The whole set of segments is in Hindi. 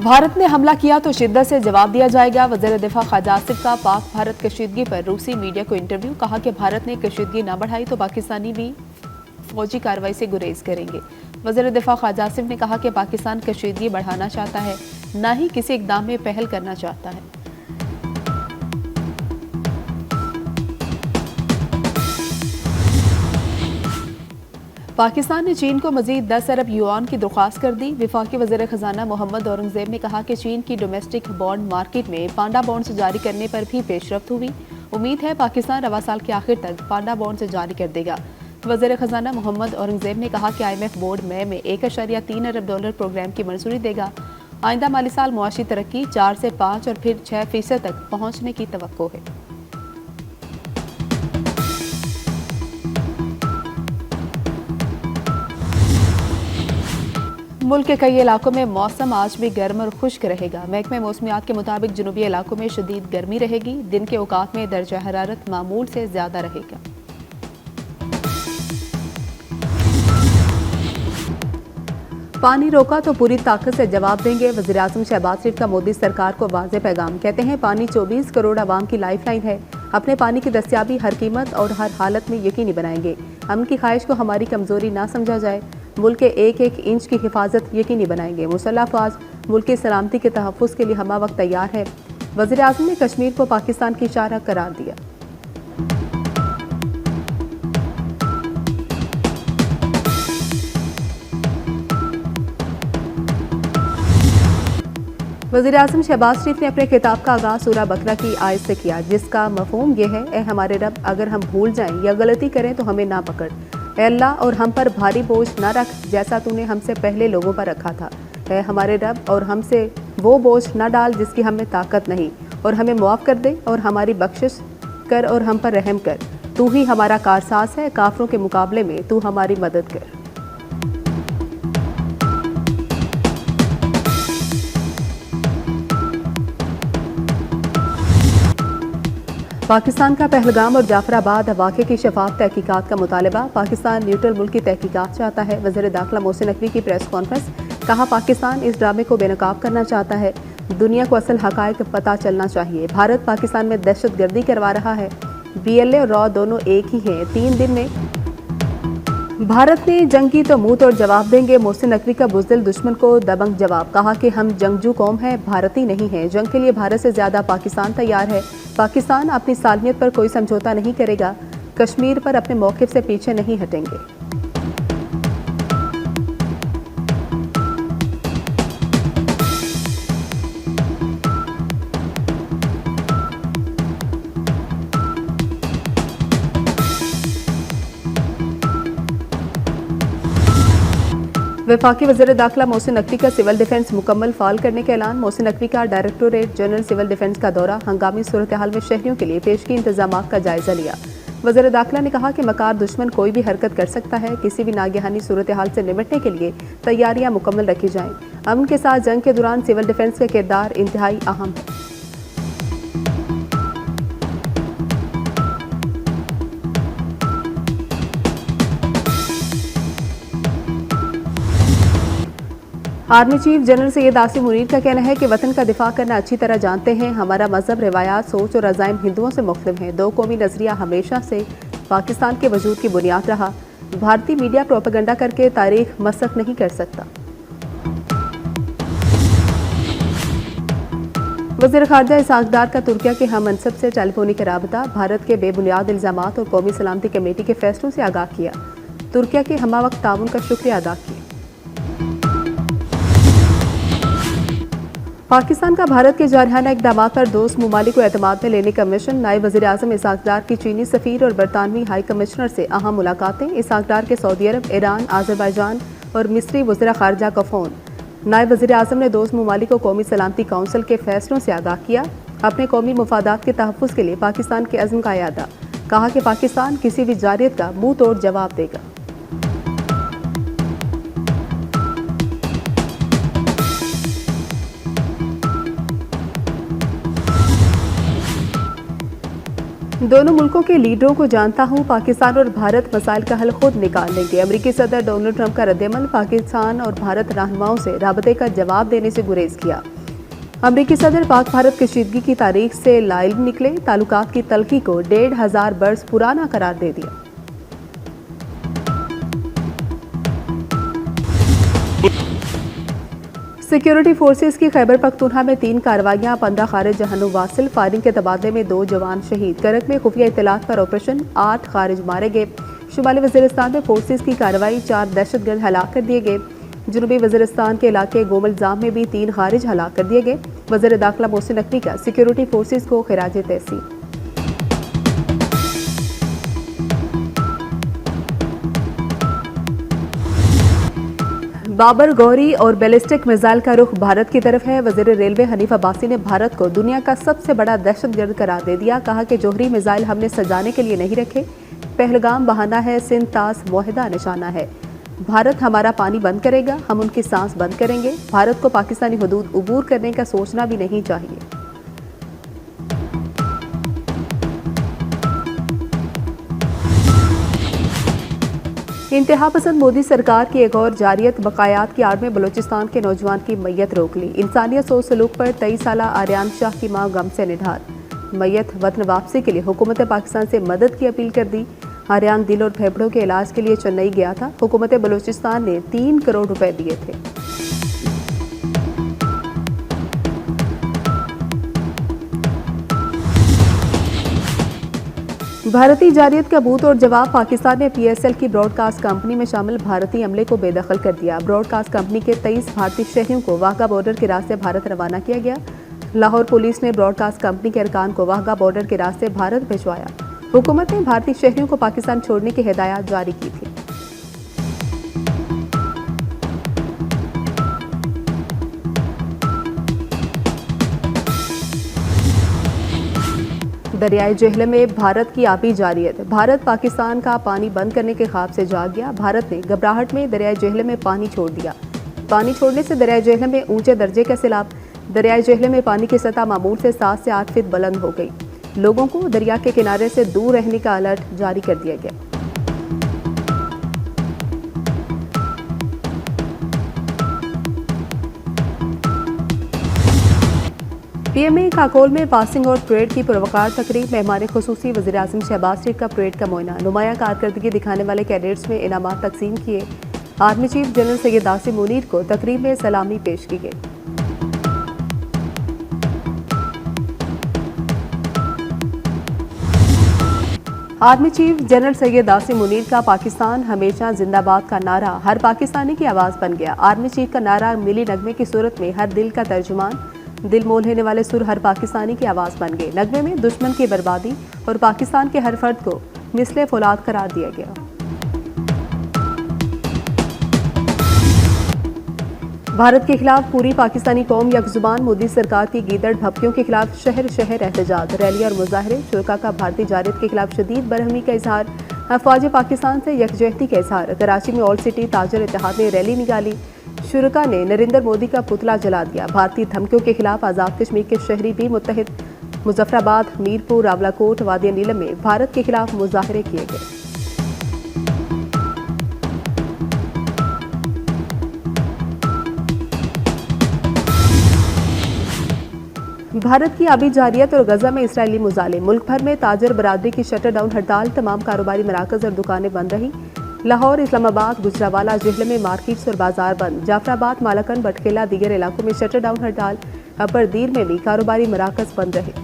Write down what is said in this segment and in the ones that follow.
भारत ने हमला किया तो शिद्दत से जवाब दिया जाएगा। वज़ीर दिफा ख्वाजा आसिफ का पाक भारत कशीदगी पर रूसी मीडिया को इंटरव्यू। कहा कि भारत ने कशीदगी न बढ़ाई तो पाकिस्तानी भी फौजी कार्रवाई से गुरेज करेंगे। वज़ीर दिफा ख्वाजा आसिफ ने कहा कि पाकिस्तान कशीदगी बढ़ाना चाहता है, न ही किसी इक़दाम में पहल करना चाहता है। पाकिस्तान ने चीन को मजीद 10 अरब युआन की दरख्वास्त कर दी। वफाकी वज़ीर ख़जाना मोहम्मद औरंगज़ेब ने कहा कि चीन की डोमेस्टिक बॉन्ड मार्केट में पांडा बॉन्ड्स जारी करने पर भी पेशरफ्त हुई। उम्मीद है पाकिस्तान रवा साल के आखिर तक पांडा बॉन्ड्स जारी कर देगा। वज़ीर ख़जाना मोहम्मद औरंगज़ेब ने कहा कि IMF बोर्ड मई में $1.3 अरब प्रोग्राम की मंजूरी देगा। आइंदा माली साल मुआशी तरक्की 4 से 5 और फिर 6% तक पहुँचने की तवक्को है। मुल्क के कई इलाकों में मौसम आज भी गर्म और खुश्क रहेगा। महकमे मौसमियात के मुताबिक जुनूबी इलाकों में शदीद गर्मी रहेगी। दिन के औकात में दर्जा हरारत मामूल से ज्यादा रहेगा। पानी रोका तो पूरी ताकत से जवाब देंगे। वज़ीर आज़म शहबाज शरीफ का मोदी सरकार को वाज़ेह पैगाम। कहते हैं पानी 24 करोड़ आवाम की लाइफलाइन है। अपने पानी की दस्तियाबी हर कीमत और हर हालत में यकीनी बनाएंगे। अमन की ख्वाहिश को हमारी कमजोरी ना समझा जाए। मुल्क के एक एक इंच की हिफाजत यकीनी बनाएंगे। मुसल्लह अफवाज मुल्क की सलामती के तहफ़्फ़ुज़ के लिए हमा वक्त तैयार है। वज़ीर आज़म ने कश्मीर को पाकिस्तान की शाहराह करार दिया। वज़ीर आज़म शहबाज शरीफ ने अपने खिताब का आगाज़ सूरह बकरा की आयत से किया, जिसका मफ़हूम यह है, ए हमारे रब, अगर हम भूल जाएं या गलती करें तो हमें ना पकड़। ए अल्लाह, और हम पर भारी बोझ ना रख जैसा तूने हमसे पहले लोगों पर रखा था। ए हमारे रब, और हमसे वो बोझ ना डाल जिसकी हमें ताकत नहीं, और हमें मुआफ़ कर दे और हमारी बख्शिश कर और हम पर रहम कर। तू ही हमारा कारसाज है, काफरों के मुकाबले में तू हमारी मदद कर। पाकिस्तान का पहलगाम और जाफराबाद वाक़े की शफाफ तहकीकात का मुतालबा। पाकिस्तान न्यूट्रल मुल्क की तहकीकात चाहता है। वज़ीर दाखिला मोहसिन नकवी की प्रेस कॉन्फ्रेंस। कहा पाकिस्तान इस ड्रामे को बेनकाब करना चाहता है। दुनिया को असल हक़ाइक़ पता चलना चाहिए। भारत पाकिस्तान में दहशत गर्दी करवा रहा है। BLA और रॉ दोनों एक ही हैं। 3 दिन में भारत ने जंग की तो मुंह तोड़ जवाब देंगे। मोहसिन नकवी का बुज़दिल दुश्मन को दबंग जवाब। कहा कि हम जंगजू कौम हैं, भारतीय नहीं हैं। जंग के लिए भारत से ज़्यादा पाकिस्तान तैयार है। पाकिस्तान अपनी सालमियत पर कोई समझौता नहीं करेगा। कश्मीर पर अपने मौक़िफ़ से पीछे नहीं हटेंगे। वफाकी वज़ीर दाखिला मोहसिन नकवी का सिविल डिफेंस मुकम्मल फाल करने का ऐलान। मोहसिन नकवी का डायरेक्टोरेट जनरल सिविल डिफेंस का दौरा। हंगामी सूरत हाल में शहरियों के लिए पेशगी इंतजामात का जायजा लिया। वज़ीर दाखिला ने कहा कि मकार दुश्मन कोई भी हरकत कर सकता है। किसी भी नागहानी सूरत हाल से निपटने के लिए तैयारियां मुकम्मल रखी जाएं। अमन के साथ जंग के दौरान सिविल डिफेंस का किरदार इंतहाई अहम है। Army chief general Syed Asim Munir का कहना है कि वतन का दिफा करना अच्छी तरह जानते हैं। हमारा मजहब, रिवायात, सोच और अज़ाइम हिंदुओं से मुख्तलिफ हैं। 2 कौमी नजरिया हमेशा से पाकिस्तान के वजूद की बुनियाद रहा। भारतीय मीडिया प्रोपेगेंडा करके तारीख मसख नहीं कर सकता। वज़ीर ख़ारजा इसहाक़ डार का तुर्किया के हम मनसब से टेलीफोनिक राबता। भारत के बेबुनियाद इल्ज़ामात और कौमी सलामती कमेटी के फैसलों से आगाह किया। तुर्किया के हमा वक्त ताउन का शुक्रिया अदा किया। पाकिस्तान का भारत के जारहाना इक़दामात पर दोस्त ममालिक को एतमाद में लेने का मिशन। नायब वज़ीर आज़म इसहाक़ डार की चीनी सफ़ीर और बरतानवी हाई कमिश्नर से अहम मुलाकातें। इसहाक़ डार के सऊदी अरब, ईरान, आज़रबाईजान और मिस्री वज़ीर ख़ारजा का फ़ोन। नायब वज़ीर आज़म ने दोस्त ममालिक को कौमी सलामती काउंसिल के फैसलों से आगाह किया। अपने कौमी मफादात के तहफ़्फ़ुज़ के लिए पाकिस्तान के अज़्म का यादा। कहा कि पाकिस्तान किसी भी जारियत का मुँह तोड़ जवाब देगा। दोनों मुल्कों के लीडरों को जानता हूं। पाकिस्तान और भारत मसाइल का हल खुद निकाल लेंगे। अमेरिकी सदर डोनाल्ड ट्रंप का रद्देमल। पाकिस्तान और भारत रहनुमाओं से राबते का जवाब देने से गुरेज किया। अमरीकी सदर पाक भारत कशीदगी की तारीख से लाइल निकले, ताल्लुकात की तलखी को 1500 बरस पुराना करार दे दिया। सिक्योरिटी फोर्सेस की खैबर पख्तूनख्वा में 3 कार्रवाइयां, 15 खारिज जहन्नुम वासिल, फायरिंग के तबादले में 2 जवान शहीद। करक में खुफिया इत्तलात पर ऑपरेशन, 8 खारिज मारे गए। शुमाली वजीरिस्तान में फोर्सेस की कार्रवाई, 4 दहशतगर्द हलाक कर दिए गए। जनूबी वजीरिस्तान के इलाके गोमलजाम में भी 3 खारिज हलाक कर दिए गए। वज़ीर दाखिला मोहसिन नकवी का सिक्योरिटी फोर्सेस को खिराज तहसीन। बाबर गौरी और बैलिस्टिक मिसाइल का रुख भारत की तरफ है। वज़ीर रेलवे हनीफ अब्बासी ने भारत को दुनिया का सबसे बड़ा दहशतगर्द करार दे दिया। कहा कि जोहरी मिसाइल हमने सजाने के लिए नहीं रखे, पहलगाम बहाना है, सिंध तास मुआहिदा निशाना है। भारत हमारा पानी बंद करेगा, हम उनकी सांस बंद करेंगे। भारत को पाकिस्तानी हुदूद उबूर करने का सोचना भी नहीं चाहिए। इंतहा पसंद मोदी सरकार की एक और जारियत, बकायात की आड़ में बलूचिस्तान के नौजवान की मैयत रोक ली। इंसानियत सोच सलूक पर 23 साला आर्यान शाह की मां गम से निढार। मैयत वतन वापसी के लिए हुकूमत पाकिस्तान से मदद की अपील कर दी। आर्यान दिल और फेफड़ों के इलाज के लिए चेन्नई गया था। हुकूमत बलूचिस्तान ने 3 करोड़ रुपए दिए थे। भारतीय जारियत का बूत और जवाब, पाकिस्तान ने PSL की ब्रॉडकास्ट कंपनी में शामिल भारतीय अमले को बेदखल कर दिया। ब्रॉडकास्ट कंपनी के 23 भारतीय शहरियों को वाघा बॉर्डर के रास्ते भारत रवाना किया गया। लाहौर पुलिस ने ब्रॉडकास्ट कंपनी के अरकान को वाघा बॉर्डर के रास्ते भारत भिजवाया। हुकूमत ने भारतीय शहरियों को पाकिस्तान छोड़ने की हिदायत जारी की थी। दरियाई जेहलम में भारत की आबी जारियत, भारत पाकिस्तान का पानी बंद करने के ख्वाब से जाग गया। भारत ने घबराहट में दरियाई जेहलम में पानी छोड़ दिया। पानी छोड़ने से दरियाई जेहलम में ऊंचे दर्जे का सैलाब। दरियाई जेहलम में पानी की सतह मामूल से 7 से 8 फीट बुलंद हो गई। लोगों को दरिया के किनारे से दूर रहने का अलर्ट जारी कर दिया गया। PMA काकोल में पासिंग आउट परेड की पुरवकार तकरीब, मेहमान खुसूसी वज़ीर आज़म शहबाज शरीफ का परेड का मुआयना। नुमाया कारकर्दगी दिखाने वाले कैडेट्स में इनामात तकसीम किए। Army chief general Syed Asim Munir को तकरीब में सलामी पेश की गई। Army chief general Syed Asim Munir का पाकिस्तान हमेशा जिंदाबाद का नारा हर पाकिस्तानी की आवाज़ बन गया। आर्मी चीफ का नारा मिली नगमे की सूरत में हर दिल का तर्जुमान, दिल मोह लेने वाले सुर हर पाकिस्तानी की आवाज़ बन गए। नगमे में दुश्मन की बर्बादी और पाकिस्तान के हर फर्द को मिसले फौलाद करार दिया गया। भारत के खिलाफ पूरी पाकिस्तानी कौम यकजुबान, मोदी सरकार की गीदड़ भपकियों के खिलाफ शहर शहर एहतजाज, रैली और मुजाहरे। शुरका का भारतीय जारियत के खिलाफ शदीद बरहमी का इजहार, अफवाज पाकिस्तान से यकजहती का इजहार। कराची में ऑल सिटी ताजर इत्तेहाद ने रैली निकाली। शुरका ने नरेंद्र मोदी का पुतला जला दिया। भारतीय धमकियों के खिलाफ आज़ाद कश्मीर के शहरी भी मुत्तहिद। मुजफ्फराबाद, मीरपुर, रावलाकोट, वादिया नीलम में भारत के खिलाफ मुजाहरे किए गए। भारत की आबी जारियत और गजा में इसराइली मुजालिम। मुल्क भर में ताजर बरादरी की शटर डाउन हड़ताल, तमाम कारोबारी मराकज और दुकानें बंद रही। लाहौर, इस्लामाबाद, गुजरावाला, जेहलम में मार्केट्स और बाजार बंद। जाफराबाद, मालाकन, बटखेला, दीगर इलाकों में शटर डाउन हड़ताल। अपर दीर में भी कारोबारी मराकज बंद रहे।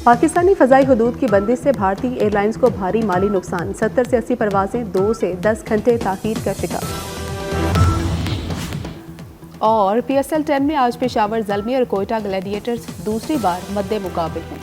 पाकिस्तानी फ़ज़ाई हुदूद की बंदिश से भारतीय एयरलाइंस को भारी माली नुकसान। 70 से 80 परवाजें 2 से 10 घंटे ताख़ीर का शिकार। और PSL 10 में आज पेशावर ज़ल्मी और कोयटा ग्लैडिएटर्स दूसरी बार मद्दे मुकाबले हैं।